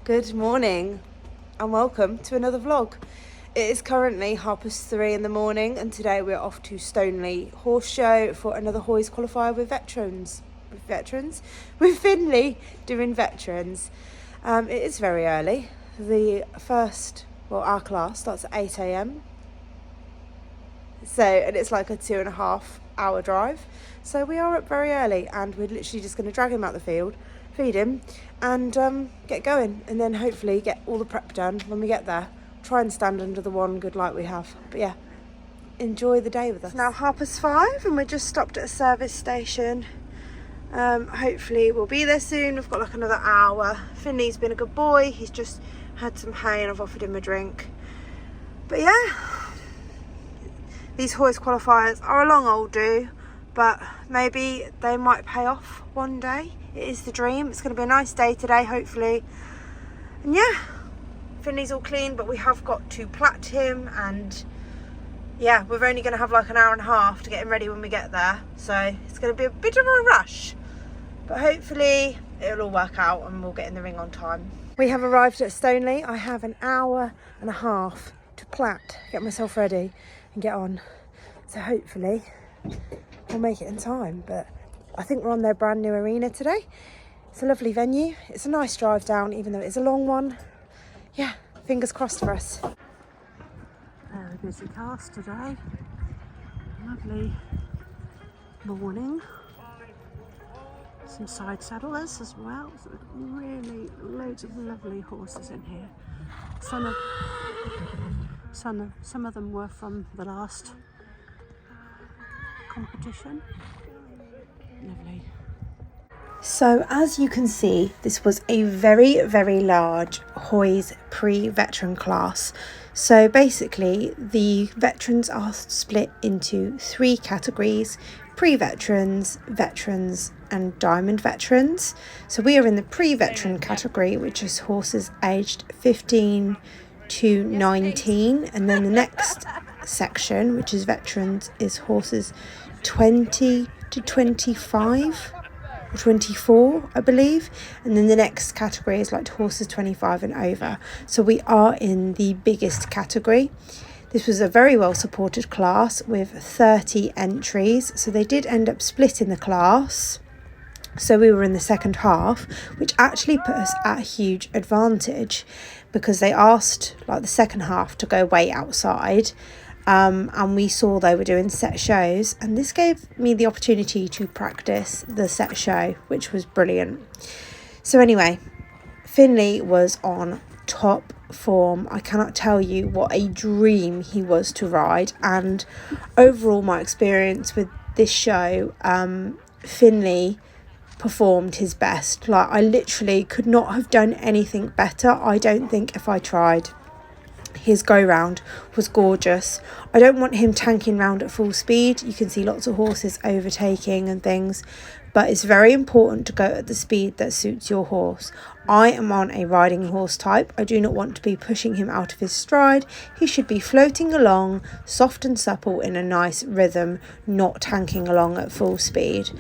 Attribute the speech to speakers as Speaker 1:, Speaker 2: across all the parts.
Speaker 1: Good morning and welcome to another vlog. It is currently 3:30 in the morning and today we're off to Stonleigh Horse Show for another Hoys qualifier with Finley doing veterans. It is very early. Our class starts at 8 a.m. And it's like a 2.5 hour drive. So we are up very early and we're literally just going to drag him out the field, feed him and get going, and then hopefully get all the prep done when we get there. Try and stand under the one good light we have. But yeah, enjoy the day with us. It's now 5:30 and we're just stopped at a service station. Hopefully we'll be there soon. We've got like another hour. Finley's been a good boy. He's just had some hay and I've offered him a drink. But yeah, these Hoys qualifiers are a long old do, but maybe they might pay off one day. It is the dream. It's going to be a nice day today, hopefully. And yeah, Finley's all clean, but we have got to plait him, and yeah, we're only going to have like an hour and a half to get him ready when we get there. So it's going to be a bit of a rush, but hopefully it'll all work out and we'll get in the ring on time. We have arrived at Stonleigh. I have an hour and a half to plait, get myself ready and get on. So hopefully we'll make it in time, but I think we're on their brand new arena today. It's a lovely venue. It's a nice drive down, even though it's a long one. Yeah, fingers crossed for us. Very busy cast today. Lovely morning. Some side saddlers as well. So really loads of lovely horses in here. Some of them were from the last competition. Lovely. So as you can see, this was a very, very large Hoys pre-veteran class. So basically the veterans are split into 3 categories: pre-veterans, veterans and diamond veterans. So we are in the pre-veteran category, which is horses aged 15 to 19, and then the next section, which is veterans, is horses 20 to 25 or 24, I believe, and then the next category is like horses 25 and over. So we are in the biggest category. This was a very well supported class with 30 entries, so they did end up splitting the class. So we were in the second half, which actually put us at a huge advantage because they asked like the second half to go wait outside. And we saw they were doing set shows, and this gave me the opportunity to practice the set show, which was brilliant. So anyway, Finley was on top form. I cannot tell you what a dream he was to ride, and overall my experience with this show, Finley performed his best. Like, I literally could not have done anything better, I don't think, if I tried. His go round was gorgeous. I don't want him tanking round at full speed. You can see lots of horses overtaking and things, but it's very important to go at the speed that suits your horse. I am on a riding horse type. I do not want to be pushing him out of his stride. He should be floating along, soft and supple in a nice rhythm, not tanking along at full speed.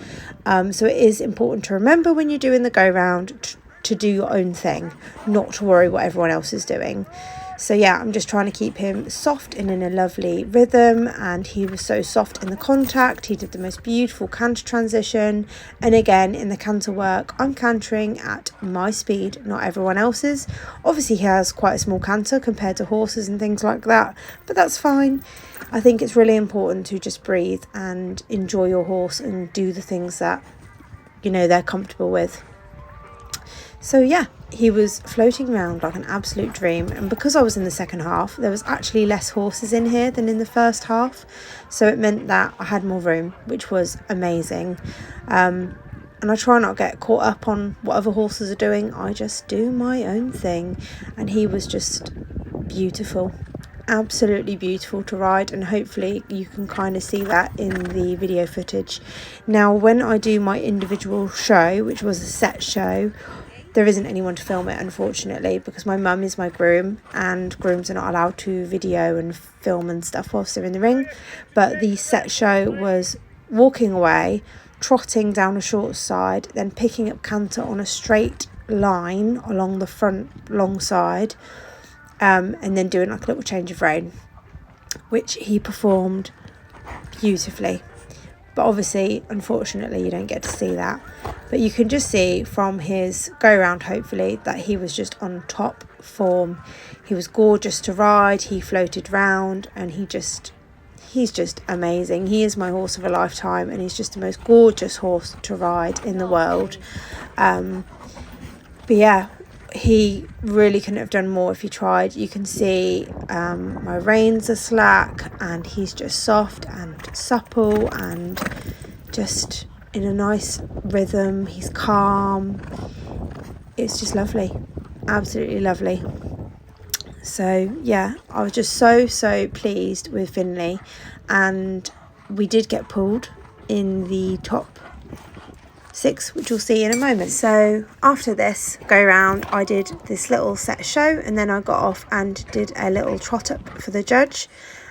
Speaker 1: So it is important to remember when you're doing the go round to do your own thing, not to worry what everyone else is doing. So yeah, I'm just trying to keep him soft and in a lovely rhythm, and he was so soft in the contact. He did the most beautiful canter transition, and again in the canter work, I'm cantering at my speed, not everyone else's. Obviously he has quite a small canter compared to horses and things like that, but that's fine. I think it's really important to just breathe and enjoy your horse and do the things that, you know, they're comfortable with. So yeah, he was floating around like an absolute dream, and because I was in the second half, there was actually less horses in here than in the first half, so it meant that I had more room, which was amazing. And I try not to get caught up on what other horses are doing. I just do my own thing, and he was just beautiful, absolutely beautiful to ride, and hopefully you can kind of see that in the video footage. Now when I do my individual show, which was a set show, there isn't anyone to film it, unfortunately, because my mum is my groom and grooms are not allowed to video and film and stuff whilst they're in the ring. But the set show was walking away trotting down a short side, then picking up canter on a straight line along the front long side, and then doing like a little change of rein, which he performed beautifully. But obviously, unfortunately, you don't get to see that. But you can just see from his go round, hopefully, that he was just on top form. He was gorgeous to ride. He floated round, and he's just amazing. He is my horse of a lifetime, and he's just the most gorgeous horse to ride in the world. But yeah, he really couldn't have done more if he tried. You can see my reins are slack, and he's just soft and supple and just in a nice rhythm. He's calm. It's just lovely, absolutely lovely. So yeah, I was just so pleased with Finley, and we did get pulled in the top 6, which you'll see in a moment. So after this go round, I did this little set show, and then I got off and did a little trot up for the judge.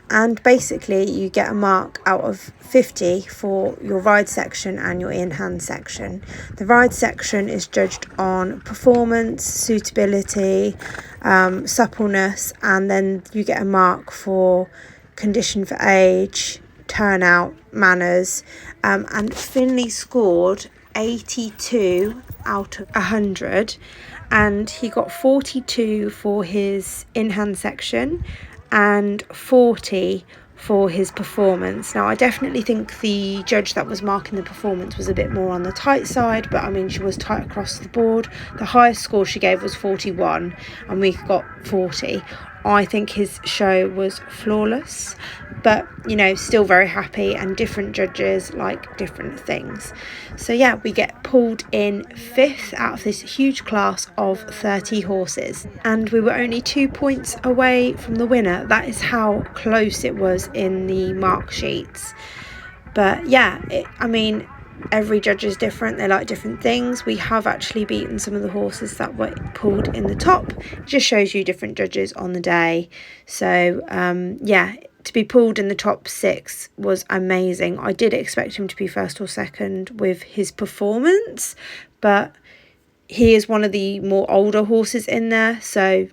Speaker 1: And basically you get a mark out of 50 for your ride section and your in-hand section. The ride section is judged on performance, suitability, suppleness, and then you get a mark for condition for age, turnout, manners, and Finley scored 82 out of 100, and he got 42 for his in-hand section and 40 for his performance. Now, I definitely think the judge that was marking the performance was a bit more on the tight side, but I mean, she was tight across the board. The highest score she gave was 41, and we got 40. I think his show was flawless, but you know, still very happy, and different judges like different things. So yeah, we get pulled in 5th out of this huge class of 30 horses, and we were only 2 points away from the winner. That is how close it was in the mark sheets. But yeah, I mean, every judge is different. They like different things. We have actually beaten some of the horses that were pulled in the top. It just shows you different judges on the day. So yeah, to be pulled in the top 6 was amazing. I did expect him to be 1st or 2nd with his performance, but he is one of the more older horses in there, so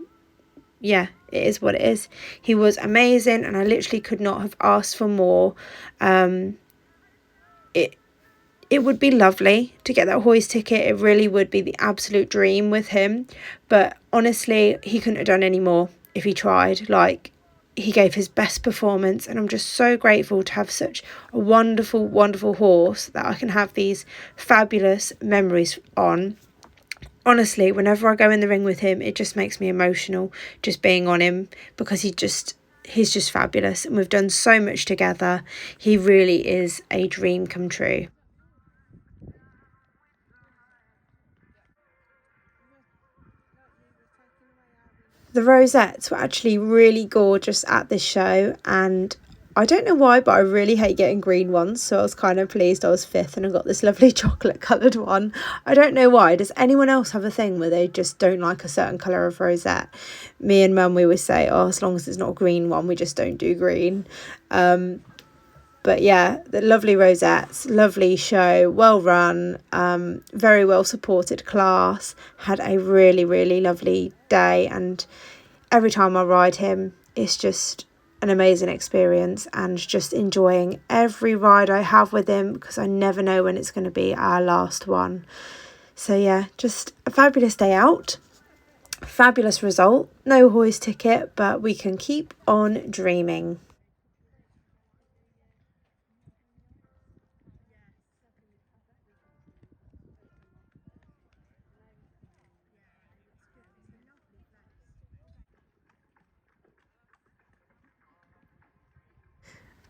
Speaker 1: yeah, it is what it is. He was amazing, and I literally could not have asked for more. It would be lovely to get that Hoy's ticket. It really would be the absolute dream with him. But honestly, he couldn't have done any more if he tried. Like, he gave his best performance, and I'm just so grateful to have such a wonderful, wonderful horse that I can have these fabulous memories on. Honestly, whenever I go in the ring with him, it just makes me emotional just being on him, because he's just fabulous, and we've done so much together. He really is a dream come true. The rosettes were actually really gorgeous at this show, and I don't know why, but I really hate getting green ones, so I was kind of pleased I was 5th and I got this lovely chocolate coloured one. I don't know why. Does anyone else have a thing where they just don't like a certain colour of rosette? Me and Mum, we always say, oh, as long as it's not a green one, we just don't do green. But yeah, the lovely rosettes, lovely show, well run, very well supported class, had a really, really lovely day, and every time I ride him, it's just an amazing experience, and just enjoying every ride I have with him, because I never know when it's going to be our last one. So yeah, just a fabulous day out, fabulous result, no Hoy's ticket, but we can keep on dreaming.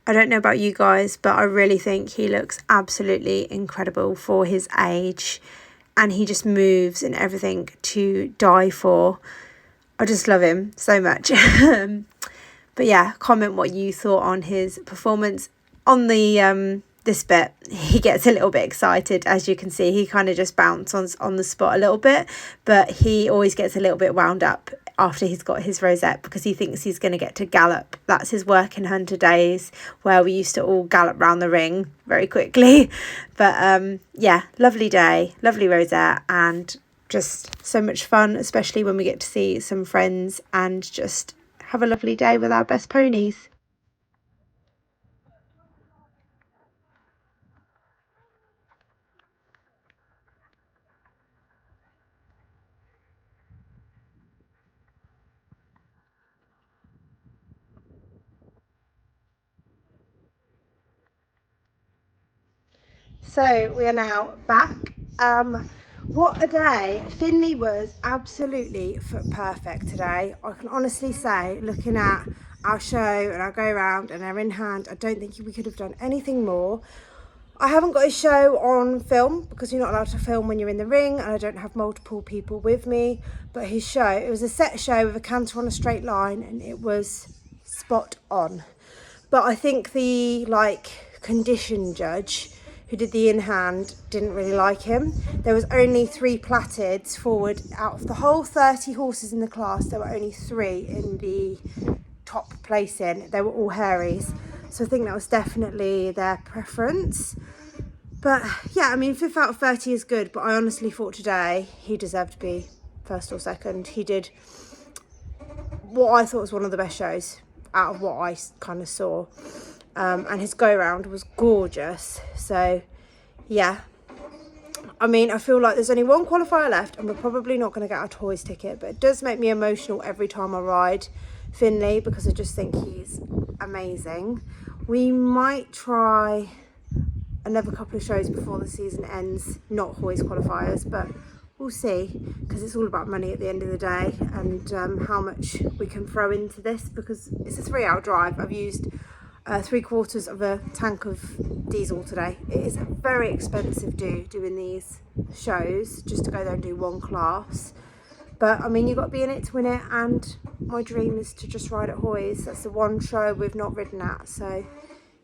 Speaker 1: I don't know about you guys, but I really think he looks absolutely incredible for his age, and he just moves and everything to die for. I just love him so much. But yeah, comment what you thought on his performance. On the this bit, he gets a little bit excited. As you can see, he kind of just bounced on the spot a little bit, but he always gets a little bit wound up after he's got his rosette, because he thinks he's going to get to gallop. That's his work in Hunter days, where we used to all gallop round the ring very quickly. But yeah, lovely day, lovely rosette, and just so much fun, especially when we get to see some friends and just have a lovely day with our best ponies. So we are now back. What a day. Finley was absolutely foot perfect today. I can honestly say, looking at our show and our go round and our in hand, I don't think we could have done anything more. I haven't got a show on film because you're not allowed to film when you're in the ring, and I don't have multiple people with me. But his show, it was a set show with a canter on a straight line, and it was spot on. But I think the condition judge who did the in hand didn't really like him. There was only 3 platted forward out of the whole 30 horses in the class. There were only 3 in the top placing. They were all hairies, so I think that was definitely their preference. But yeah, I mean, 5th out of 30 is good, but I honestly thought today he deserved to be 1st or 2nd. He did what I thought was one of the best shows out of what I kind of saw, and his go round was gorgeous. So yeah, I mean, I feel like there's only one qualifier left and we're probably not going to get our toys ticket, but it does make me emotional every time I ride Finley because I just think he's amazing. We might try another couple of shows before the season ends, not Hoys qualifiers, but we'll see, because it's all about money at the end of the day, and how much we can throw into this, because it's a 3-hour drive. I've used 3/4 of a tank of diesel today. It is very expensive doing these shows just to go there and do one class. But I mean, you've got to be in it to win it, and my dream is to just ride at Hoys. That's the one show we've not ridden at, so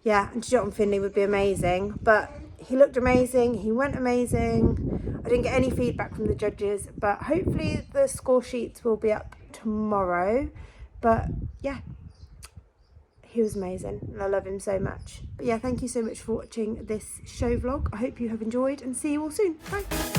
Speaker 1: yeah, and to do it on Finley would be amazing. But he looked amazing, he went amazing. I didn't get any feedback from the judges, but hopefully the score sheets will be up tomorrow. But yeah, he was amazing and I love him so much. But yeah, thank you so much for watching this show vlog. I hope you have enjoyed, and see you all soon. Bye.